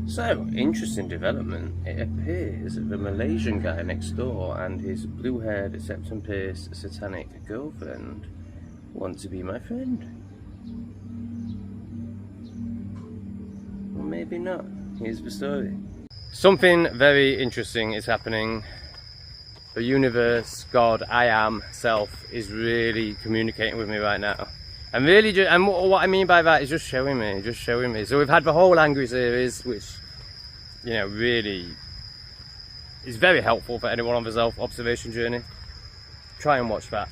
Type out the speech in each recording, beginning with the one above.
So, interesting development. It appears that the Malaysian guy next door and his blue-haired, septum-pierced, satanic girlfriend want to be my friend. Or maybe not. Here's the story. Something very interesting is happening. The universe, God, I am, self, is really communicating with me right now. And really, and what I mean by that is just showing me. So we've had the whole Angry series, which, you know, really is very helpful for anyone on the self-observation journey. Try and watch that.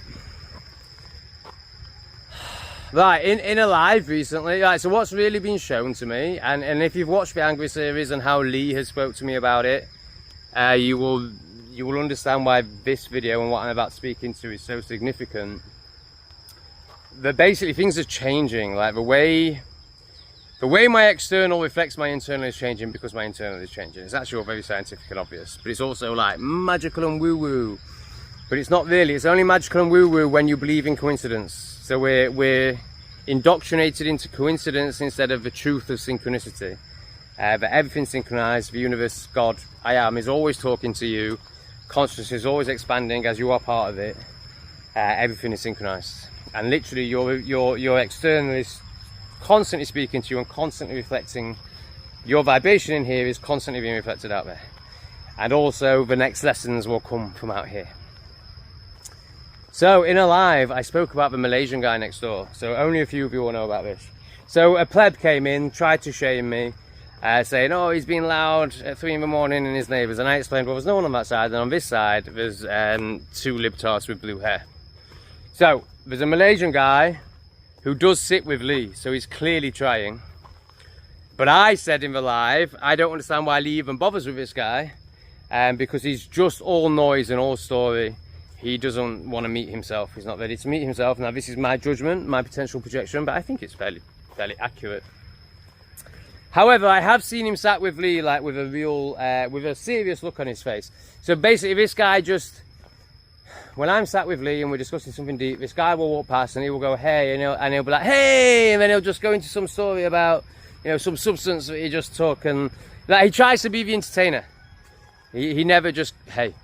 Right, in a live recently, right, so what's really been shown to me, and if you've watched the Angry series and how Lee has spoke to me about it, you will understand why this video and what I'm about to speak into is so significant. That basically things are changing, like the way my external reflects my internal is changing because my internal is changing. It's actually all very scientific and obvious, but it's also like magical and woo-woo. But it's not really, it's only magical and woo-woo when you believe in coincidence. So we're indoctrinated into coincidence instead of the truth of synchronicity. But everything's synchronized, the universe, God, I am, is always talking to you. Consciousness is always expanding as you are part of it. Everything is synchronized. And literally your external is constantly speaking to you and constantly reflecting. Your vibration in here is constantly being reflected out there. And also the next lessons will come from out here. So in a live, I spoke about the Malaysian guy next door. So only a few of you will know about this. So a pleb came in, tried to shame me, saying, oh, he's been loud at 3 in the morning in his neighbours. And I explained, well, there's no one on that side. And on this side, there's 2 libtards with blue hair. So there's a Malaysian guy who does sit with Lee. So he's clearly trying. But I said in the live, I don't understand why Lee even bothers with this guy. Because he's just all noise and all story. He doesn't want to meet himself. He's not ready to meet himself. Now, this is my judgment, my potential projection, but I think it's fairly accurate. However, I have seen him sat with Lee, like with a real, with a serious look on his face. So basically, this guy just, when I'm sat with Lee and we're discussing something deep, this guy will walk past and he will go, hey, and he'll be like, hey, and then he'll just go into some story about, you know, some substance that he just took, and like, he tries to be the entertainer. He never just, hey,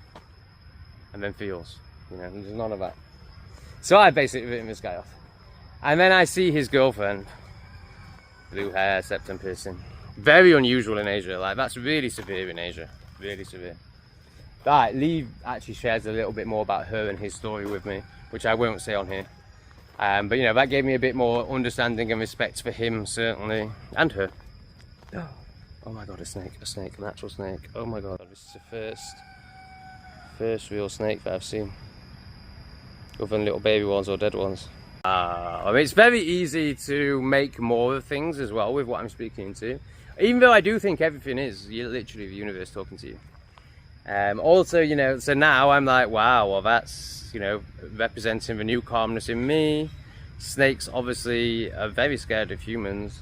and then feels. You know, there's none of that. So I basically written this guy off. And then I see his girlfriend. Blue hair, septum piercing. Very unusual in Asia. Like, that's really severe in Asia. Really severe. Right, Lee actually shares a little bit more about her and his story with me, which I won't say on here. But, you know, that gave me a bit more understanding and respect for him, certainly. And her. Oh my God, a snake, an actual snake. Oh my God, this is the first real snake that I've seen. Other than little baby ones or dead ones. I mean, it's very easy to make more of things as well with what I'm speaking to. Even though I do think everything is literally the universe talking to you. Also, you know, so now I'm like, wow, well that's, you know, representing the new calmness in me. Snakes obviously are very scared of humans.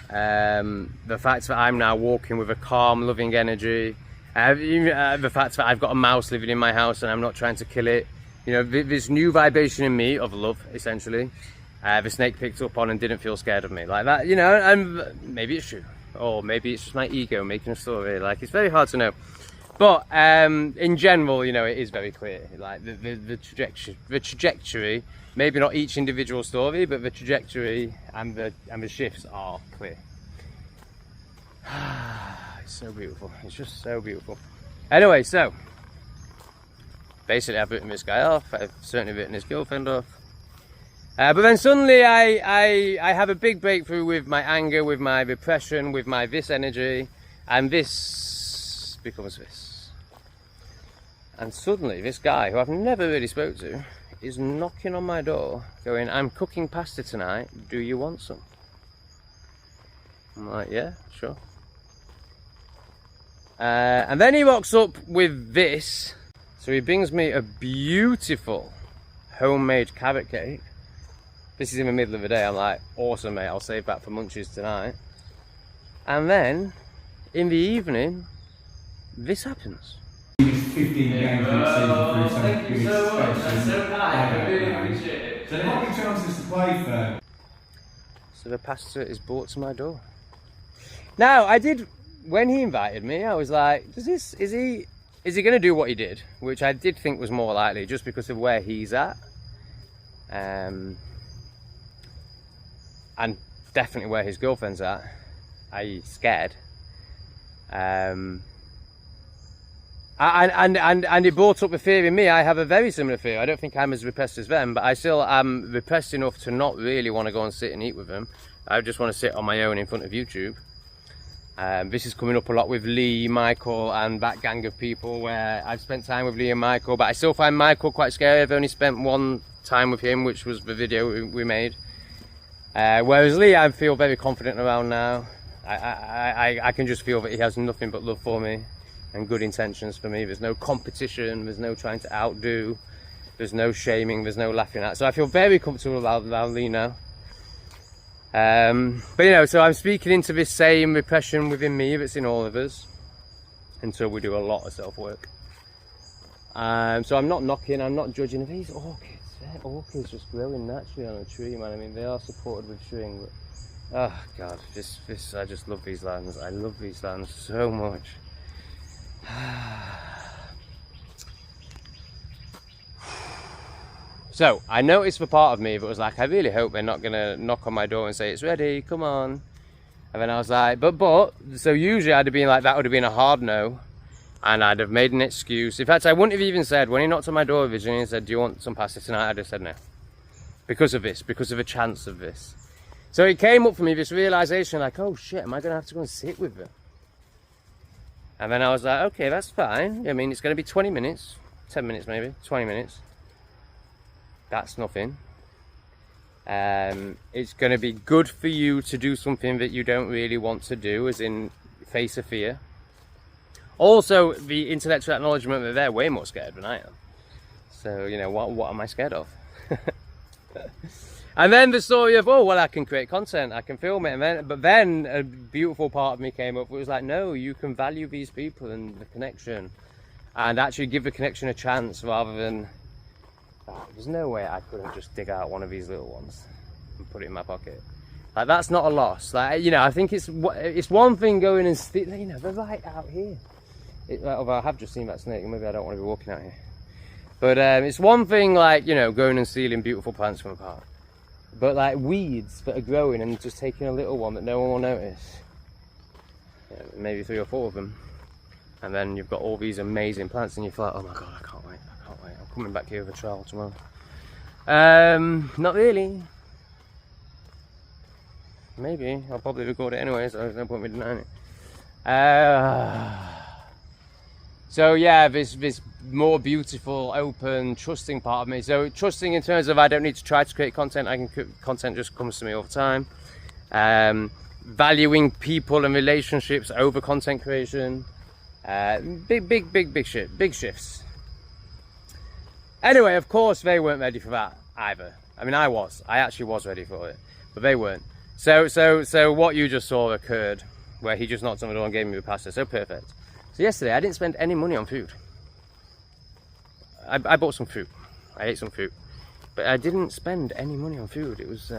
The fact that I'm now walking with a calm, loving energy. The fact that I've got a mouse living in my house and I'm not trying to kill it. You know, this new vibration in me of love, essentially, the snake picked up on and didn't feel scared of me. Like that, you know, and maybe it's true. Or maybe it's just my ego making a story. Like, it's very hard to know. But in general, you know, it is very clear. Like, the trajectory, maybe not each individual story, but the trajectory and the shifts are clear. It's so beautiful. It's just so beautiful. Anyway, so basically I've written this guy off. I've certainly written his girlfriend off. But then suddenly I have a big breakthrough with my anger, with my repression, with my this energy, and this becomes this. And suddenly this guy, who I've never really spoke to, is knocking on my door going, I'm cooking pasta tonight, do you want some? I'm like, yeah, sure. And then he rocks up with this. So he brings me a beautiful homemade carrot cake. This is in the middle of the day. I'm like, awesome, mate, I'll save that for munchies tonight. And then in the evening, this happens. 15 games in the season through some good expression. So there might be chances to play for. So the pasta is brought to my door. Now, I did when he invited me, I was like, is he going to do what he did? Which I did think was more likely, just because of where he's at. And definitely where his girlfriend's at, i.e. scared. And it brought up a fear in me. I have a very similar fear. I don't think I'm as repressed as them, but I still am repressed enough to not really want to go and sit and eat with them. I just want to sit on my own in front of YouTube. This is coming up a lot with Lee, Michael, and that gang of people, where I've spent time with Lee and Michael, but I still find Michael quite scary. I've only spent one time with him, which was the video we made. Whereas Lee, I feel very confident around now. I can just feel that he has nothing but love for me and good intentions for me. There's no competition, there's no trying to outdo, there's no shaming, there's no laughing at. So I feel very comfortable around Lee now. But you know, so I'm speaking into this same repression within me that's in all of us until we do a lot of self-work. So I'm not knocking, I'm not judging. These orchids, orchids just growing naturally on a tree, man. I mean, they are supported with string, but oh god, I just love these lands. I love these lands so much. So I noticed the part of me that was like, I really hope they're not gonna knock on my door and say it's ready, come on. And then I was like, but so usually I'd have been like, that would have been a hard no, and I'd have made an excuse. In fact, I wouldn't have even said, when he knocked on my door originally and said, do you want some pasta tonight, I'd have said no, because of this, because of a chance of this. So it came up for me, this realization, like, oh shit, am I gonna have to go and sit with them? And then I was like, okay, that's fine. I mean, it's gonna be 20 minutes, 10 minutes maybe, 20 minutes. That's nothing. It's going to be good for you to do something that you don't really want to do, as in face a fear. Also, the intellectual acknowledgement that they're way more scared than I am. So, you know, what am I scared of? And then the story of, oh, well, I can create content, I can film it. But then a beautiful part of me came up. It was like, no, you can value these people and the connection, and actually give the connection a chance, rather than... Oh, there's no way I couldn't just dig out one of these little ones and put it in my pocket. Like, that's not a loss. Like, you know, I think it's one thing going and you know, they're right out here. Although I have just seen that snake, maybe I don't want to be walking out here. But it's one thing, like, you know, going and stealing beautiful plants from a park. But like weeds that are growing and just taking a little one that no one will notice. Yeah, maybe 3 or 4 of them. And then you've got all these amazing plants and you feel like, oh my god, I can't wait. I'm coming back here with a trowel tomorrow. Not really. Maybe. I'll probably record it anyway, so there's no point in me denying it. So yeah, this more beautiful, open, trusting part of me. So trusting in terms of I don't need to try to create content. Content just comes to me all the time. Valuing people and relationships over content creation. Big shifts. Anyway, of course they weren't ready for that either. I mean, I actually was ready for it, but they weren't. So what you just saw occurred, where he just knocked on the door and gave me the pasta. So perfect. So yesterday I didn't spend any money on food. I bought some fruit. I ate some fruit, but I didn't spend any money on food. It was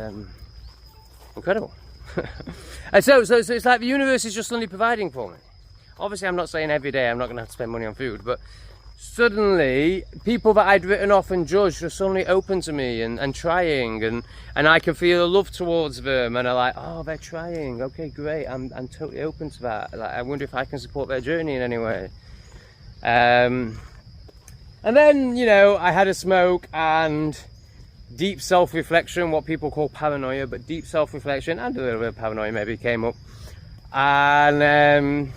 incredible. And so it's like the universe is just suddenly providing for me. Obviously, I'm not saying every day I'm not going to have to spend money on food, but suddenly people that I'd written off and judged are suddenly open to me and trying, and I can feel a love towards them, and I'm like, oh, they're trying, okay, great, I'm totally open to that. Like, I wonder if I can support their journey in any way. And then, you know, I had a smoke and deep self-reflection, what people call paranoia, but deep self-reflection and a little bit of paranoia maybe came up, and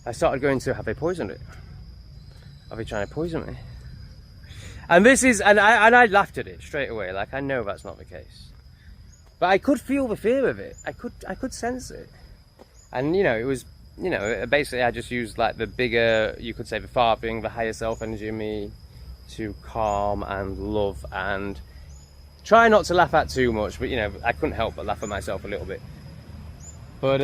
I started going to, have they poisoned it? Are they trying to poison me? And this is, and I laughed at it straight away. Like, I know that's not the case, but I could feel the fear of it. I could sense it, and you know, it was, you know, basically I just used like the bigger, you could say the far thing, the higher self energy in me to calm and love and try not to laugh at too much. But you know, I couldn't help but laugh at myself a little bit. But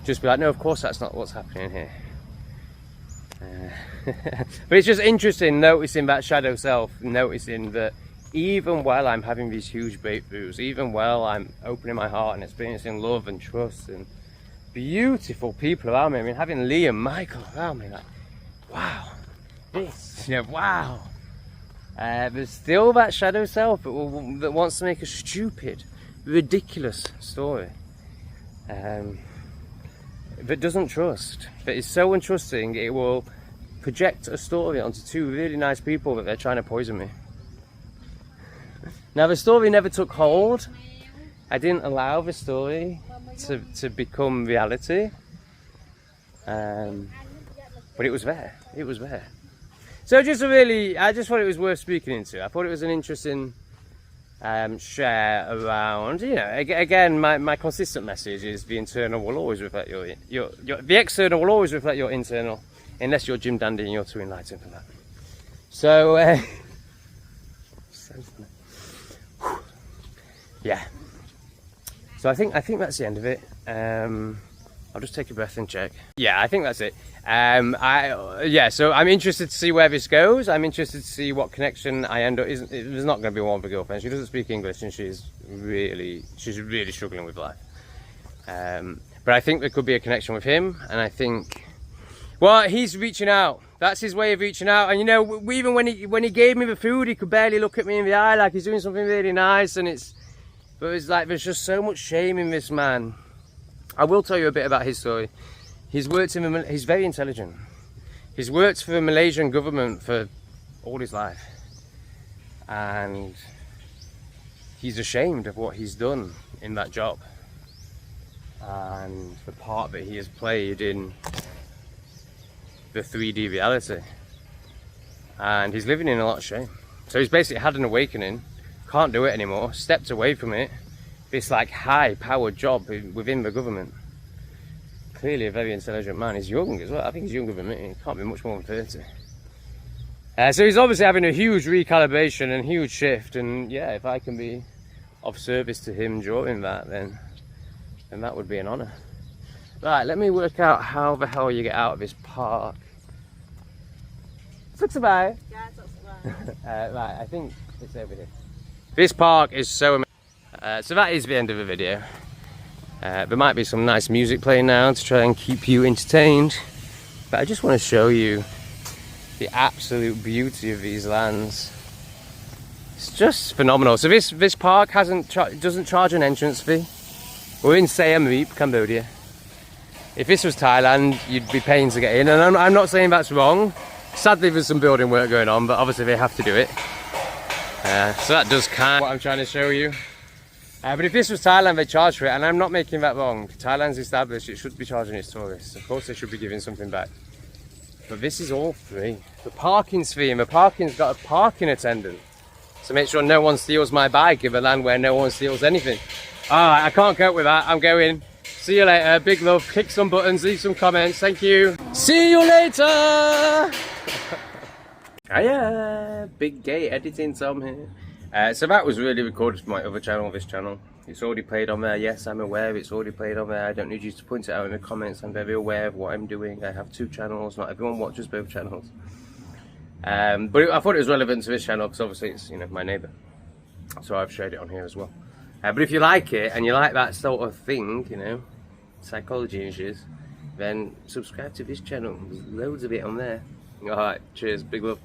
just be like, no, of course that's not what's happening here. But it's just interesting noticing that shadow self, noticing that even while I'm having these huge breakthroughs, even while I'm opening my heart and experiencing love and trust and beautiful people around me. I mean, having Lee and Michael around me, like, wow, this, you know, wow. There's still that shadow self that wants to make a stupid, ridiculous story. That doesn't trust, that is so untrusting it will project a story onto two really nice people that they're trying to poison me. Now the story never took hold. I didn't allow the story to become reality, but it was there. It was there. So I just thought it was worth speaking into. I thought it was an interesting share around, you know, again, my consistent message is the internal will always reflect the external will always reflect your internal, unless you're Jim Dandy and you're too enlightened for that. So, yeah. So I think that's the end of it. I'll just take a breath and check. Yeah, I think that's it. So I'm interested to see where this goes. I'm interested to see what connection I end up. There's not going to be one with a girlfriend. She doesn't speak English and she's really struggling with life. But I think there could be a connection with him, and I think, well, he's reaching out. That's his way of reaching out. And you know, even when he gave me the food, he could barely look at me in the eye, like he's doing something really nice. And but it's like there's just so much shame in this man. I will tell you a bit about his story. He's very intelligent. He's worked for the Malaysian government for all his life. And he's ashamed of what he's done in that job. And the part that he has played in the 3D reality. And he's living in a lot of shame. So he's basically had an awakening, can't do it anymore, stepped away from it. This like high-powered job within the government. Clearly a very intelligent man. He's young as well. I think he's younger than me. He can't be much more than 30. So he's obviously having a huge recalibration and huge shift. And yeah, if I can be of service to him during that, then that would be an honour. Right, let me work out how the hell you get out of this park. Right, I think it's over here. This park is so amazing. So that is the end of the video. There might be some nice music playing now to try and keep you entertained, but I just want to show you the absolute beauty of these lands. It's just phenomenal. So this park doesn't charge an entrance fee. We're in Siem Reap, Cambodia. If this was Thailand, you'd be paying to get in, and I'm not saying that's wrong. Sadly, there's some building work going on, but obviously they have to do it. So that does kind of what I'm trying to show you. But if this was Thailand, they charge for it, and I'm not making that wrong. Thailand's established, it should be charging its tourists. Of course they should be giving something back. But this is all free. The parking's free, and the parking's got a parking attendant. So make sure no one steals my bike in a land where no one steals anything. Alright, I can't cope with that, I'm going. See you later, big love, kick some buttons, leave some comments, thank you. See you later! Hiya, big gay editing Tom here. So that was really recorded for my other channel, this channel. It's already played on there, yes, I'm aware it's already played on there. I don't need you to point it out in the comments, I'm very aware of what I'm doing. I have 2 channels, not everyone watches both channels. But I thought it was relevant to this channel because obviously it's, you know, my neighbour. So I've shared it on here as well. But if you like it, and you like that sort of thing, you know, psychology issues, then subscribe to this channel. There's loads of it on there. Alright, cheers, big love.